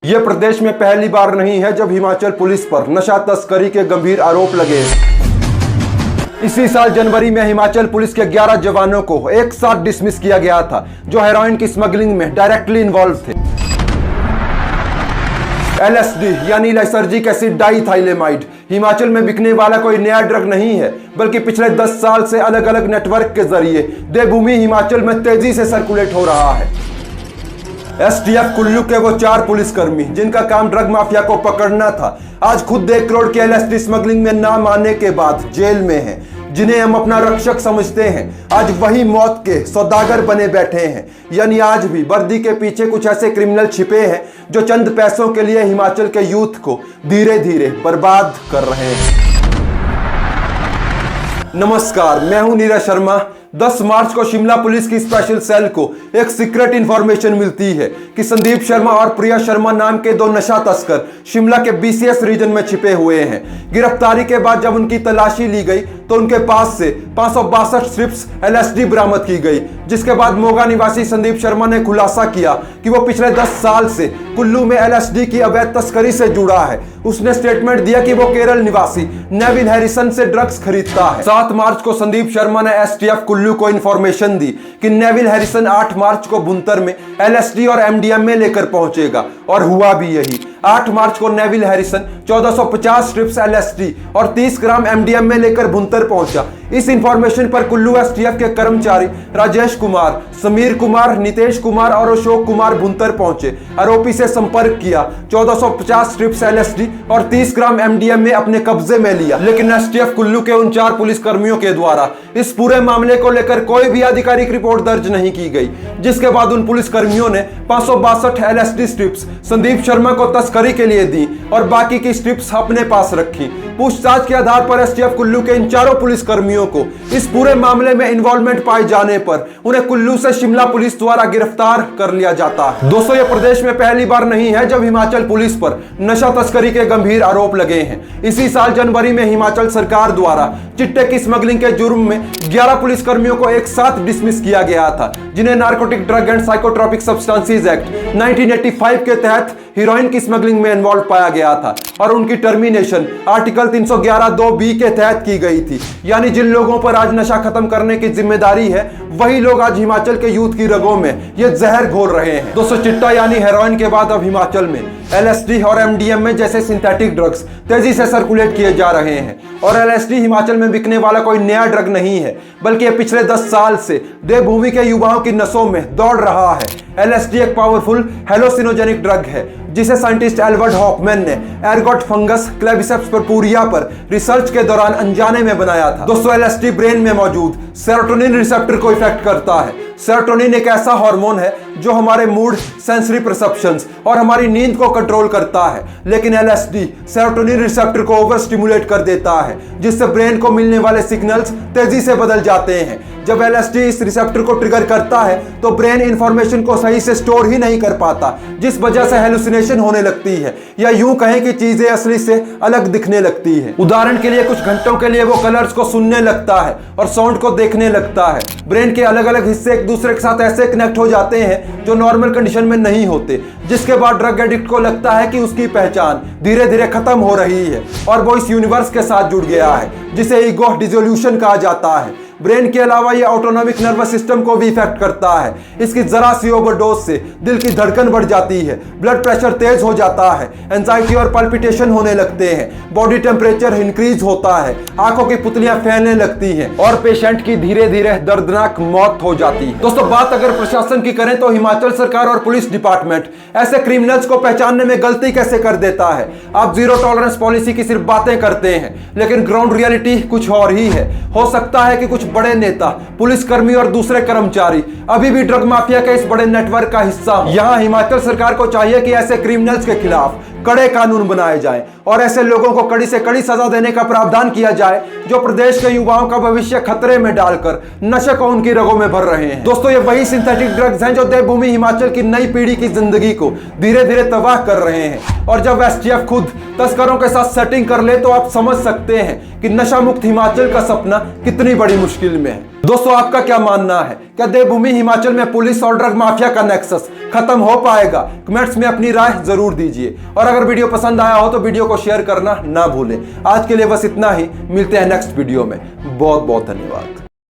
ये प्रदेश में पहली बार नहीं है जब हिमाचल पुलिस पर नशा तस्करी के गंभीर आरोप लगे। इसी साल जनवरी में हिमाचल पुलिस के 11 जवानों को एक साथ डिसमिस किया गया था जो हेरोइन की स्मगलिंग में डायरेक्टली इन्वॉल्व थे। LSD यानी लाइसर्जिक एसिड डाइथाइलेमाइड हिमाचल में बिकने वाला कोई नया ड्रग नहीं है, बल्कि पिछले 10 साल से अलग अलग नेटवर्क के जरिए देवभूमि हिमाचल में तेजी से सर्कुलेट हो रहा है। STF कुल्लू के वो 4 पुलिसकर्मी जिनका काम ड्रग माफिया को पकड़ना था, आज खुद 1 करोड़ की LSD स्मगलिंग में नाम आने के बाद जेल में हैं। जिन्हें हम अपना रक्षक समझते हैं, आज वही मौत के सौदागर बने बैठे हैं। यानी आज भी वर्दी के पीछे कुछ ऐसे क्रिमिनल छिपे हैं जो चंद पैसों के लिए हिमाचल के यूथ को धीरे धीरे बर्बाद कर रहे हैं। नमस्कार, मैं हूं नीरज शर्मा। 10 मार्च को शिमला पुलिस की स्पेशल सेल को एक सीक्रेट इंफॉर्मेशन मिलती है कि संदीप शर्मा और प्रिया शर्मा नाम के 2 नशा तस्कर शिमला के BCS रीजन में छिपे हुए हैं। गिरफ्तारी के बाद जब उनकी तलाशी ली गई तो उनके पास से 562 स्ट्रिप्स LSD बरामद की गई, जिसके बाद मोगा निवासी संदीप शर्मा ने खुलासा किया कि वो पिछले 10 साल से कुल्लू में LSD की अवैध तस्करी से जुड़ा है। उसने स्टेटमेंट दिया कि वो केरल निवासी नेविल हैरिसन से ड्रग्स खरीदता है। 7 मार्च को संदीप शर्मा ने STF कुल्लू को इंफॉर्मेशन दी कि नेविल हैरिसन 8 मार्च को बुंतर में LSD और MDMA लेकर पहुंचेगा, और हुआ भी यही। 8 मार्च को नेविल हैरिसन 1450 स्ट्रिप्स LSD और 30 ग्राम MDMA लेकर बुंतर पहुंचा। इस इंफॉर्मेशन पर कुल्लू STF के कर्मचारी राजेश कुमार, समीर कुमार, नितेश कुमार और अशोक कुमार बुंतर पहुंचे। आरोपी से संपर्क किया, 1450 स्ट्रिप्स LSD और 30 ग्राम MDMA अपने कब्जे में लिया। लेकिन STF कुल्लू के उन 4 पुलिस कर्मियों के द्वारा इस पूरे मामले को लेकर कोई भी आधिकारिक रिपोर्ट दर्ज नहीं की गई, जिसके बाद उन पुलिस कर्मियों ने 562 LSD स्ट्रिप्स संदीप शर्मा को तस्करी के लिए दी और बाकी की स्ट्रिप्स अपने पास रखी। पूछताछ के आधार पर STF कुल्लू के इन 4 पुलिस कर्मियों को इस पूरे मामले में इन्वॉल्वमेंट पाए जाने पर उन्हें कुल्लू से शिमला पुलिस द्वारा गिरफ्तार कर लिया जाता है। दोस्तों, ये प्रदेश में पहली बार नहीं है जब हिमाचल पुलिस पर नशा तस्करी के गंभीर आरोप लगे हैं। इसी साल जनवरी में हिमाचल सरकार द्वारा चिट्टे की स्मगलिंग के जुर्म में 11 पुलिस कर्मियों को एक साथ डिसमिस किया गया था, जिन्हें narcotic drug and psychotropic substances act 1985 के तहत हीरोइन की स्मगलिंग में इन्वॉल्व पाया गया था, और उनकी टर्मिनेशन आर्टिकल 311(2)(b) के तहत की गई थी। यानी जिन लोगों पर आज नशा खत्म करने की जिम्मेदारी है, वही लोग आज हिमाचल के यूथ की रगों में ये जहर घोल रहे हैं। दोस्तों, चिट्टा यानी हेरोइन के बाद अब हिमाचल में LSD और MDMA जैसे सिंथेटिक ड्रग्स तेजी से सर्कुलेट किए जा रहे हैं। और LSD हिमाचल में बिकने वाला कोई नया ड्रग नहीं है, बल्कि ये पिछले 10 साल से देवभूमि के युवाओं की नसों में दौड़ रहा है। LSD एक पावरफुल हेलोसिनोजेनिक ड्रग है, जिसे साइंटिस्ट एल्बर्ट हॉफमैन ने एर्गोट फंगस क्लेबिसेप्स परपुरिया पर रिसर्च के दौरान अनजाने में बनाया था। दोस्तों, LSD ब्रेन में मौजूद सेरोटोनिन रिसेप्टर को इफेक्ट करता है। सेरोटोनिन एक ऐसा हार्मोन है जो हमारे मूड, सेंसरी परसेप्शंस और हमारी नींद को कंट्रोल करता है। लेकिन LSD सेरोटोनिन रिसेप्टर को ओवर स्टिमुलेट कर देता है, जिससे ब्रेन को मिलने वाले सिग्नल्स तेजी से बदल जाते हैं। जब LSD इस रिसेप्टर को ट्रिगर करता है तो ब्रेन इंफॉर्मेशन को सही से स्टोर ही नहीं कर पाता, जिस वजह से हेलुसिनेशन होने लगती है, या यूं कहें कि चीजें असली से अलग दिखने लगती है। उदाहरण के लिए, कुछ घंटों के लिए वो कलर्स को सुनने लगता है और साउंड को देखने लगता है। ब्रेन के अलग अलग हिस्से एक दूसरे के साथ ऐसे कनेक्ट हो जाते हैं जो नॉर्मल कंडीशन में नहीं होते, जिसके बाद ड्रग एडिक्ट को लगता है कि उसकी पहचान धीरे धीरे खत्म हो रही है और वो इस यूनिवर्स के साथ जुड़ गया है, जिसे ईगो डिसोल्यूशन कहा जाता है। ब्रेन के अलावा ये ऑटोनॉमिक नर्वस सिस्टम को भी इफेक्ट करता है। इसकी जरा सी ओवरडोज से दिल की धड़कन बढ़ जाती है, ब्लड प्रेशर तेज हो जाता है, एंजाइटी और पल्पिटेशन होने लगते हैं, बॉडी टेम्परेचर इंक्रीज होता है, आंखों की पुतलियां फैलने लगती हैं और पेशेंट की धीरे धीरे दर्दनाक मौत हो जाती है। दोस्तों, बात अगर प्रशासन की करें तो हिमाचल सरकार और पुलिस डिपार्टमेंट ऐसे क्रिमिनल्स को पहचानने में गलती कैसे कर देता है। आप जीरो टॉलरेंस पॉलिसी की सिर्फ बातें करते हैं, लेकिन ग्राउंड रियलिटी कुछ और ही है। हो सकता है कि कुछ बड़े नेता, पुलिसकर्मी और दूसरे कर्मचारी अभी भी ड्रग माफिया के इस बड़े नेटवर्क का हिस्सा हो। यहाँ हिमाचल सरकार को चाहिए कि ऐसे क्रिमिनल्स के खिलाफ कड़े कानून बनाए जाएं और ऐसे लोगों को कड़ी से कड़ी सजा देने का प्रावधान किया जाए जो प्रदेश के युवाओं का भविष्य खतरे में डालकर नशे को उनकी रगों में भर रहे हैं। दोस्तों, ये वही सिंथेटिक ड्रग्स हैं जो देवभूमि हिमाचल की नई पीढ़ी की जिंदगी को धीरे धीरे तबाह कर रहे हैं। और जब एसटीएफ खुद तस्करों के साथ सेटिंग कर ले तो आप समझ सकते हैं कि नशा मुक्त हिमाचल का सपना कितनी बड़ी मुश्किल में है। दोस्तों, आपका क्या मानना है? क्या देवभूमि हिमाचल में पुलिस और ड्रग माफिया का नेक्सस खत्म हो पाएगा? कमेंट्स में अपनी राय जरूर दीजिए और अगर वीडियो पसंद आया हो तो वीडियो को शेयर करना ना भूलें। आज के लिए बस इतना ही, मिलते हैं नेक्स्ट वीडियो में। बहुत बहुत धन्यवाद।